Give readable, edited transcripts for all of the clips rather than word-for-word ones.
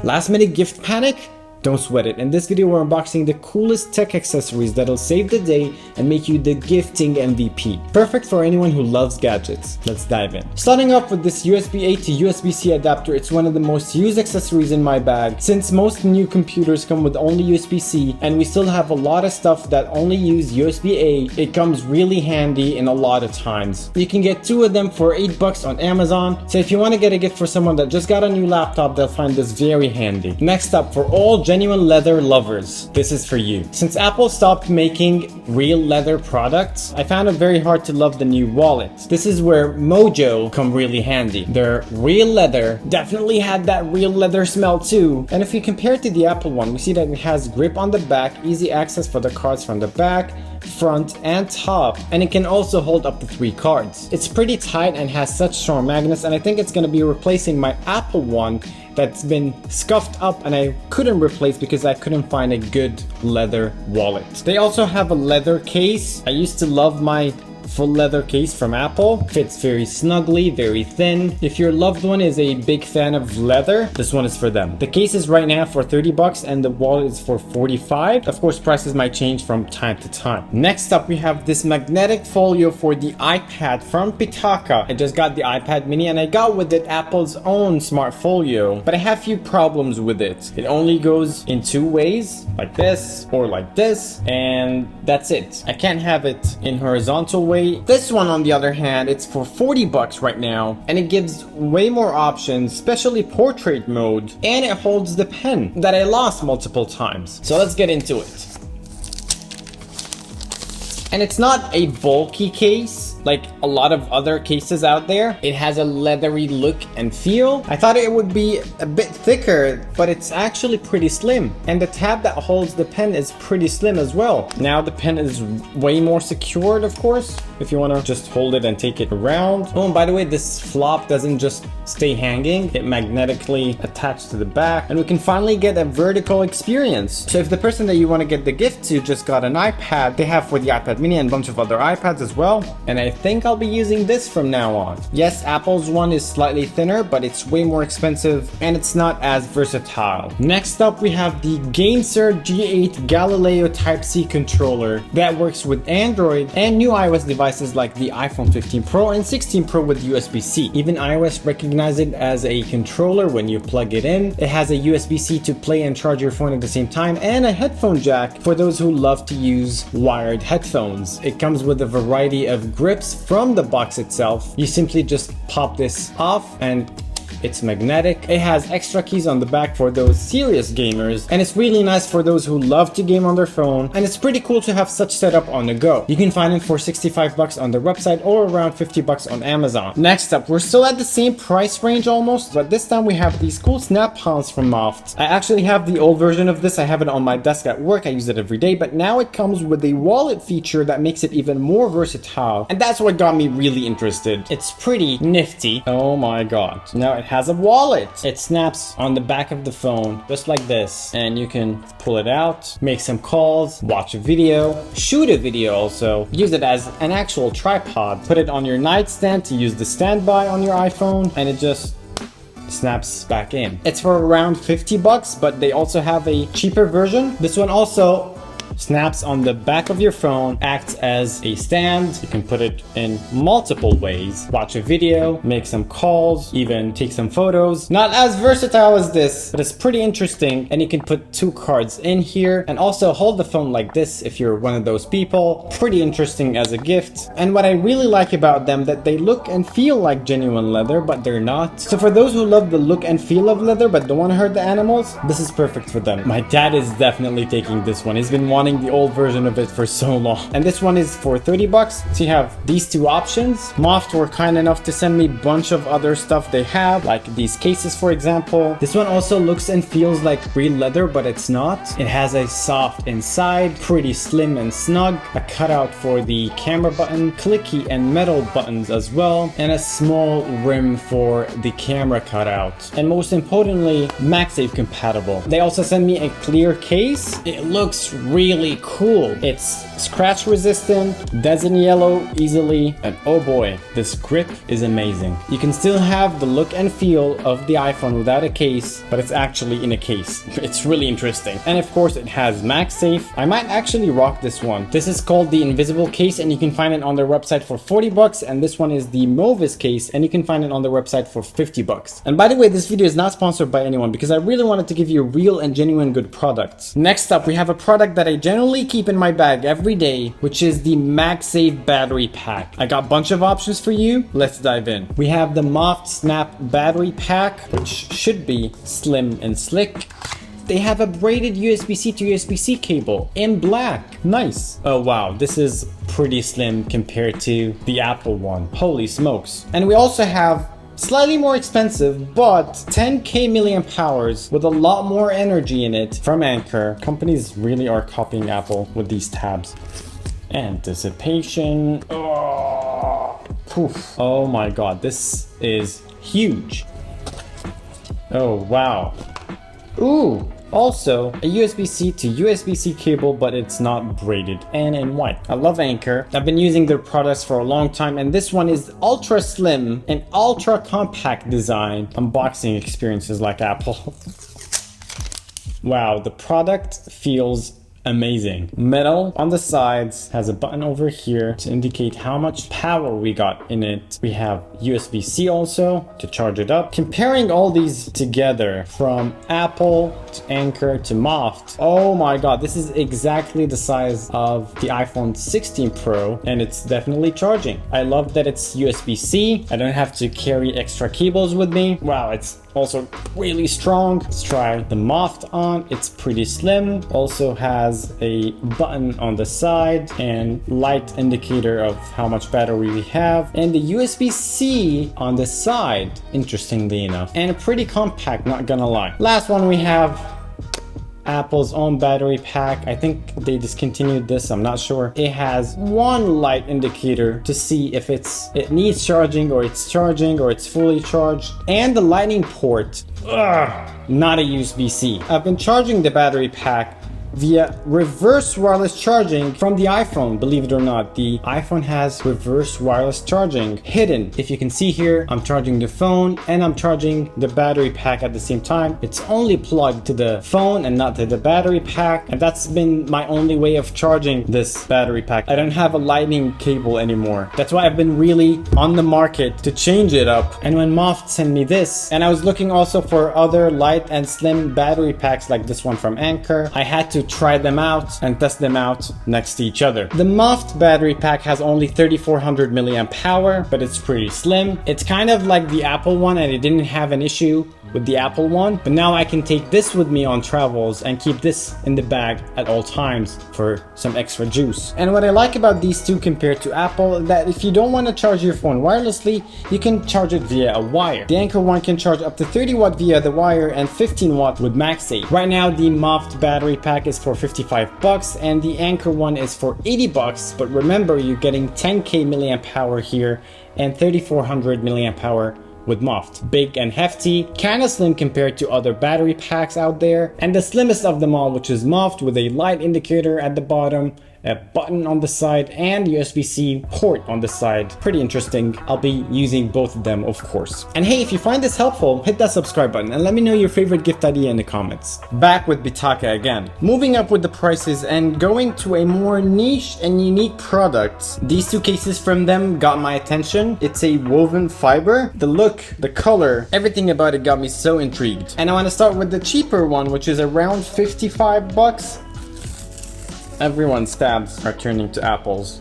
Last minute gift panic? Don't sweat it. In this video we're unboxing the coolest tech accessories that'll save the day and make you the gifting MVP. Perfect for anyone who loves gadgets. Let's dive in. Starting off with this USB-A to USB-C adapter, it's one of the most used accessories in my bag since most new computers come with only USB-C and we still have a lot of stuff that only use USB-A. It comes really handy in a lot of times. You can get 2 of them for $8 on Amazon. So if you want to get a gift for someone that just got a new laptop, they'll find this very handy. Next up, for all genuine leather lovers, this is for you. Since Apple stopped making real leather products, I found it very hard to love the new wallet. This is where Mojo come really handy. Their real leather definitely had that real leather smell too. And if we compare it to the Apple one, we see that it has grip on the back, easy access for the cards from the back, front and top, and it can also hold up to 3 cards. It's pretty tight and has such strong magnets, and I think it's going to be replacing my Apple one that's been scuffed up and I couldn't replace because I couldn't find a good leather wallet. They also have a leather case. I used to love my full leather case from Apple. Fits very snugly, very thin. If your loved one is a big fan of leather, this one is for them. The case is right now for $30 and the wallet is for $45. Of course, prices might change from time to time. Next up, we have this magnetic folio for the iPad from Pitaka. I just got the iPad mini and I got with it Apple's own smart folio, but I have a few problems with it. It only goes in 2 ways, like this or like this, and that's it. I can't have it in horizontal way. This one, on the other hand, it's for $40 right now, and it gives way more options, especially portrait mode, and it holds the pen that I lost multiple times. So let's get into it. And it's not a bulky case like a lot of other cases out there. It has a leathery look and feel. I thought it would be a bit thicker, but it's actually pretty slim. And the tab that holds the pen is pretty slim as well. Now the pen is way more secured, of course, if you want to just hold it and take it around. Oh, and by the way, this flop doesn't just stay hanging. It magnetically attached to the back, and we can finally get a vertical experience. So if the person that you want to get the gift to just got an iPad, they have for the iPad mini and a bunch of other iPads as well. And I think I'll be using this from now on. Yes, Apple's one is slightly thinner, but it's way more expensive and it's not as versatile. Next up, we have the GameSir G8 Galileo Type-C controller that works with Android and new iOS devices like the iPhone 15 Pro and 16 Pro with USB-C. Even iOS recognizes it as a controller when you plug it in. It has a USB-C to play and charge your phone at the same time, and a headphone jack for those who love to use wired headphones. It comes with a variety of grips from the box itself. You simply just pop this off and it's magnetic. It has extra keys on the back for those serious gamers, and it's really nice for those who love to game on their phone, and it's pretty cool to have such setup on the go. You can find it for $65 on the website or around $50 on Amazon. Next up, we're still at the same price range almost, but this time we have these cool snap palms from Moft. I actually have the old version of this. I have it on my desk at work. I use it every day, but now it comes with a wallet feature that makes it even more versatile, and that's what got me really interested. It's pretty nifty. Oh my god. Now it has a wallet. It snaps on the back of the phone just like this, and you can pull it out, make some calls, watch a video, shoot a video also, use it as an actual tripod, put it on your nightstand to use the standby on your iPhone, and it just snaps back in. It's for around $50, but they also have a cheaper version. This one also snaps on the back of your phone, acts as a stand. You can put it in multiple ways. Watch a video, make some calls, even take some photos. Not as versatile as this, but it's pretty interesting. And you can put 2 cards in here and also hold the phone like this if you're one of those people. Pretty interesting as a gift. And what I really like about them, that they look and feel like genuine leather, but they're not. So for those who love the look and feel of leather but don't want to hurt the animals, this is perfect for them. My dad is definitely taking this one. He's been wanting the old version of it for so long, and this one is for $30. So you have these 2 options. Moft were kind enough to send me a bunch of other stuff they have, like these cases for example. This one also looks and feels like real leather, but it's not. It has a soft inside, pretty slim and snug, a cutout for the camera button, clicky and metal buttons as well, and a small rim for the camera cutout, and most importantly, MagSafe compatible. They also send me a clear case. It looks really cool. It's scratch resistant, doesn't yellow easily, and oh boy, this grip is amazing. You can still have the look and feel of the iPhone without a case, but it's actually in a case. It's really interesting. And of course it has MagSafe. I might actually rock this one. This is called the invisible case and you can find it on their website for 40 bucks, and this one is the Movis case and you can find it on their website for 50 bucks. And by the way, this video is not sponsored by anyone because I really wanted to give you real and genuine good products. Next up, we have a product that I generally keep in my bag every day, which is the MagSafe battery pack. I got a bunch of options for you. Let's dive in. We have the Moft Snap battery pack, which should be slim and slick. They have a braided USB-C to USB-C cable in black. Nice. Oh wow, this is pretty slim compared to the Apple one. Holy smokes. And we also have slightly more expensive, but 10k milliamp hours with a lot more energy in it from Anker. Companies really are copying Apple with these tabs. Anticipation. Oh, poof. Oh my god, this is huge. Oh wow. Ooh. Also, a USB-C to USB-C cable, but it's not braided and in white. I love Anker. I've been using their products for a long time, and this one is ultra slim and ultra compact design. Unboxing experiences like Apple. Wow, the product feels amazing. Metal on the sides, has a button over here to indicate how much power we got in it. We have USB-C also to charge it up. Comparing all these together from Apple to Anker to Moft, oh my god, this is exactly the size of the iPhone 16 Pro and it's definitely charging. I love that it's USB-C. I don't have to carry extra cables with me. Wow, it's also really strong. Let's try the Moft on. It's pretty slim. Also has a button on the side and light indicator of how much battery we have, and the USB-C on the side, interestingly enough, and pretty compact, not gonna lie. Last one, we have Apple's own battery pack. I think they discontinued this, I'm not sure. It has one light indicator to see if it needs charging or it's charging or it's fully charged, and the lightning port. Ugh, not a USB-C. I've been charging the battery pack via reverse wireless charging from the iPhone. Believe it or not, the iPhone has reverse wireless charging hidden. If you can see here, I'm charging the phone and I'm charging the battery pack at the same time. It's only plugged to the phone and not to the battery pack, and that's been my only way of charging this battery pack. I don't have a lightning cable anymore. That's why I've been really on the market to change it up. And when Moft sent me this, and I was looking also for other light and slim battery packs like this one from Anker, I had to try them out and test them out next to each other. The Moft battery pack has only 3400 milliamp power, but it's pretty slim. It's kind of like the Apple one, and it didn't have an issue with the Apple one, but now I can take this with me on travels and keep this in the bag at all times for some extra juice. And what I like about these two compared to Apple is that if you don't want to charge your phone wirelessly, you can charge it via a wire. The Anker one can charge up to 30 watt via the wire and 15 watt with MagSafe. Right now the Moft battery pack is for 55 bucks and the Anker one is for 80 bucks, but remember, you're getting 10k milliamp hour here and 3400 milliamp hour with Moft. Big and hefty, kinda slim compared to other battery packs out there, and the slimmest of them all, which is Moft, with a light indicator at the bottom, a button on the side, and USB-C port on the side. Pretty interesting. I'll be using both of them, of course. And hey, if you find this helpful, hit that subscribe button and let me know your favorite gift idea in the comments. Back with Bitaka again. Moving up with the prices and going to a more niche and unique product. These two cases from them got my attention. It's a woven fiber. The look, the color, everything about it got me so intrigued. And I want to start with the cheaper one, which is around 55 bucks. Everyone's tabs are turning to Apple's.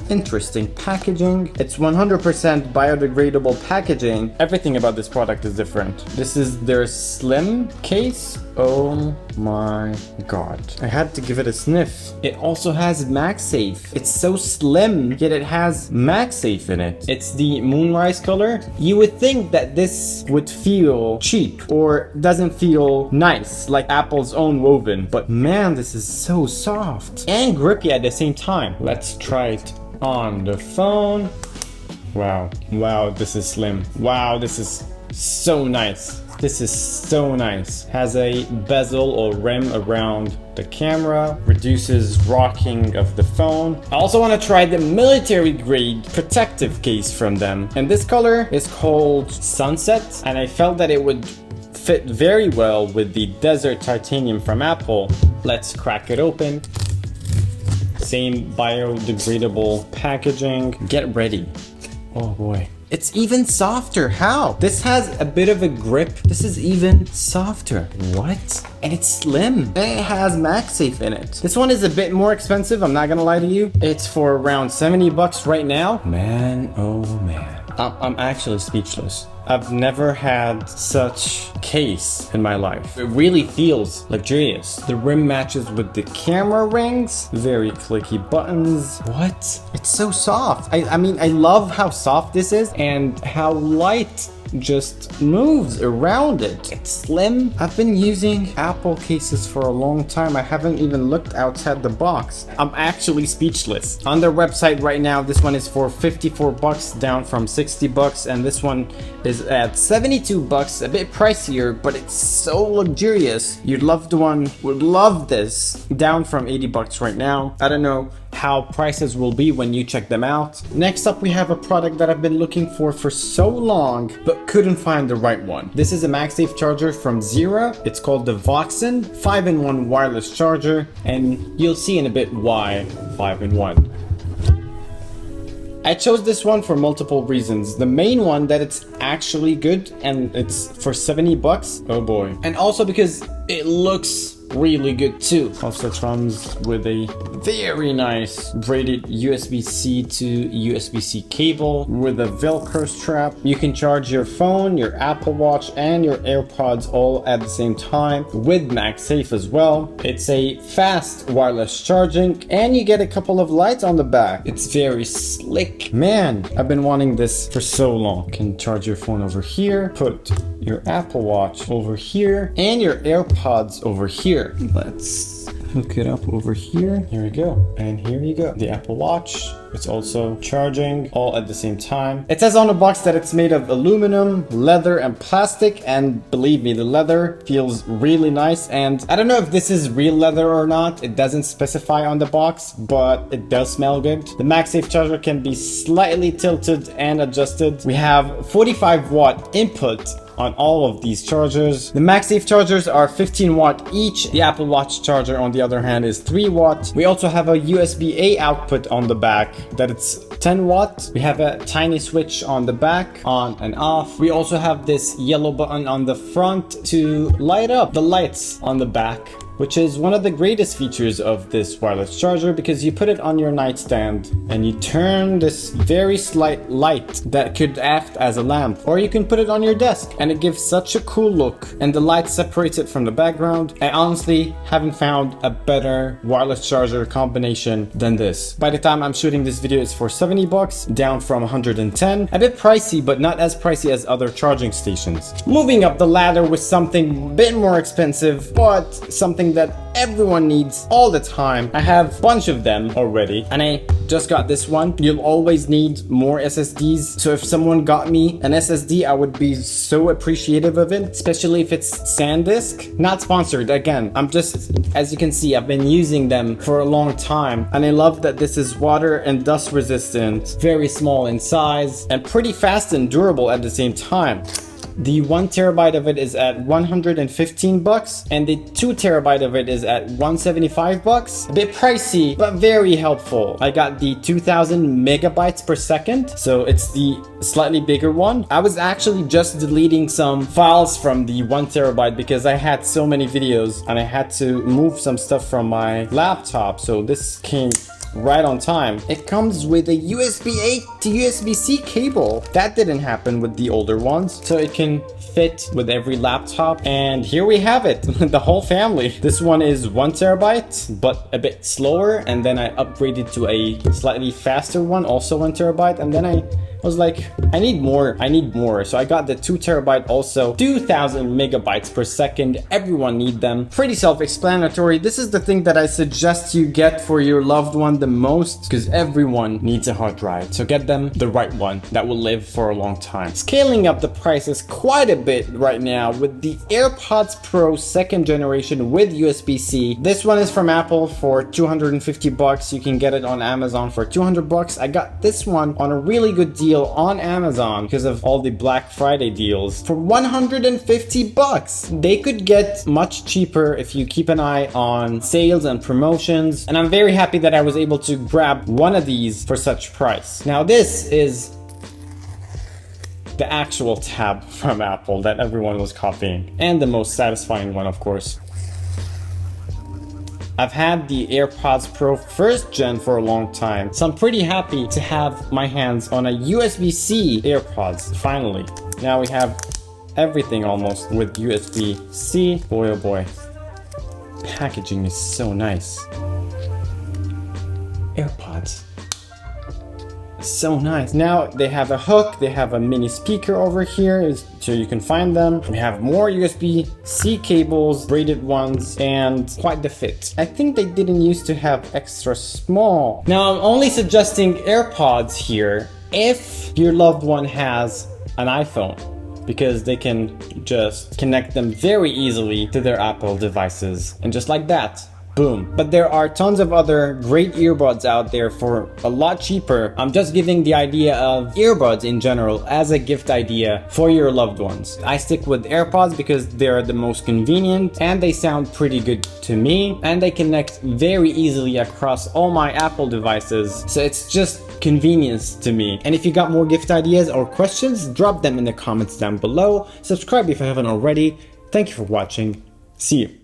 Interesting packaging. It's 100% biodegradable packaging. Everything about this product is different. This is their slim case. Oh my god. I had to give it a sniff. It also has MagSafe. It's so slim, yet it has MagSafe in it. It's the Moonrise color. You would think that this would feel cheap or doesn't feel nice like Apple's own woven, but man, this is so soft and grippy at the same time. Let's try it on the phone. Wow, wow, this is slim. Wow, this is so nice. This is so nice. Has a bezel or rim around the camera, reduces rocking of the phone. I also want to try the military grade protective case from them. And this color is called Sunset, and I felt that it would fit very well with the Desert Titanium from Apple. Let's crack it open. Same biodegradable packaging. Get ready. Oh boy. It's even softer. How? This has a bit of a grip. This is even softer. What? And it's slim. And it has MagSafe in it. This one is a bit more expensive, I'm not gonna lie to you. It's for around 70 bucks right now. Man, oh man. I'm actually speechless. I've never had such case in my life. It really feels luxurious. The rim matches with the camera rings. Very clicky buttons. What? It's so soft. I mean, I love how soft this is and how light just moves around it. It's slim. I've been using Apple cases for a long time. I haven't even looked outside the box. I'm actually speechless. On their website right now, this one is for 54 bucks, down from 60 bucks, and this one is at 72 bucks, a bit pricier, but it's so luxurious. Your loved one would love this, down from 80 bucks right now. I don't know how prices will be when you check them out. Next up, we have a product that I've been looking for so long, but couldn't find the right one. This is a MagSafe charger from Zera. It's called the Voxen 5-in-1 wireless charger, and you'll see in a bit why 5-in-1. I chose this one for multiple reasons. The main one, that it's actually good and it's for 70 bucks. Oh boy. And also because it looks really good too. Also comes with a very nice braided USB-C to USB-C cable with a Velcro strap. You can charge your phone, your Apple Watch, and your AirPods all at the same time with MagSafe as well. It's a fast wireless charging, and you get a couple of lights on the back. It's very slick. Man, I've been wanting this for so long. You can charge your phone over here, put your Apple Watch over here, and your AirPods over here. Let's hook it up over here. Here we go. And here you go. The Apple Watch. It's also charging all at the same time. It says on the box that it's made of aluminum, leather, and plastic. And believe me, the leather feels really nice. And I don't know if this is real leather or not. It doesn't specify on the box, but it does smell good. The MagSafe charger can be slightly tilted and adjusted. We have 45 watt input on all of these chargers. The MagSafe chargers are 15 watt each. The Apple Watch charger, on the other hand, is 3 watt. We also have a USB-A output on the back that it's 10 watt. We have a tiny switch on the back, on and off. We also have this yellow button on the front to light up the lights on the back, which is one of the greatest features of this wireless charger, because you put it on your nightstand and you turn this very slight light that could act as a lamp, or you can put it on your desk and it gives such a cool look, and the light separates it from the background. I honestly haven't found a better wireless charger combination than this. By the time I'm shooting this video, it's for 70 bucks, down from 110. A bit pricey, but not as pricey as other charging stations. Moving up the ladder with something a bit more expensive, but something that everyone needs all the time. I have a bunch of them already, and I just got this one. You'll always need more SSDs, so if someone got me an SSD, I would be so appreciative of it, especially if it's SanDisk. Not sponsored, again. I'm just, as you can see, I've been using them for a long time, and I love that this is water and dust resistant, very small in size, and pretty fast and durable at the same time. The 1 terabyte of it is at 115 bucks, and the 2 terabyte of it is at 175 bucks. A bit pricey, but very helpful. I got the 2000 megabytes per second, so it's the slightly bigger one. I was actually just deleting some files from the 1 terabyte because I had so many videos and I had to move some stuff from my laptop, so this came right on time. It comes with a USB-A to USB-C cable. That didn't happen with the older ones, so it can fit with every laptop. And here we have it, the whole family. This one is 1 terabyte, but a bit slower, and then I upgraded to a slightly faster one, also 1 terabyte, and then I I was like, I need more. So I got the 2 terabyte also, 2000 megabytes per second. Everyone need them. Pretty self-explanatory. This is the thing that I suggest you get for your loved one the most, because everyone needs a hard drive. So get them the right one that will live for a long time. Scaling up the prices quite a bit right now with the AirPods Pro 2nd generation with USB-C. This one is from Apple for 250 bucks. You can get it on Amazon for 200 bucks. I got this one on a really good deal on Amazon because of all the Black Friday deals for 150 bucks. They could get much cheaper if you keep an eye on sales and promotions. And I'm very happy that I was able to grab one of these for such price. Now this is the actual tab from Apple that everyone was copying, and the most satisfying one, of course. I've had the AirPods Pro 1st gen for a long time, so I'm pretty happy to have my hands on a USB-C AirPods, finally. Now we have everything almost with USB-C. Boy oh boy. Packaging is so nice. AirPods. So nice. Now they have a hook, they have a mini speaker over here so you can find them. We have more USB-C cables, braided ones, and quite the fit. I think they didn't used to have extra small. Now I'm only suggesting AirPods here if your loved one has an iPhone, because they can just connect them very easily to their Apple devices, and just like that, boom. But there are tons of other great earbuds out there for a lot cheaper. I'm just giving the idea of earbuds in general as a gift idea for your loved ones. I stick with AirPods because they're the most convenient and they sound pretty good to me, and they connect very easily across all my Apple devices. So it's just convenience to me. And if you got more gift ideas or questions, drop them in the comments down below. Subscribe if you haven't already. Thank you for watching. See you.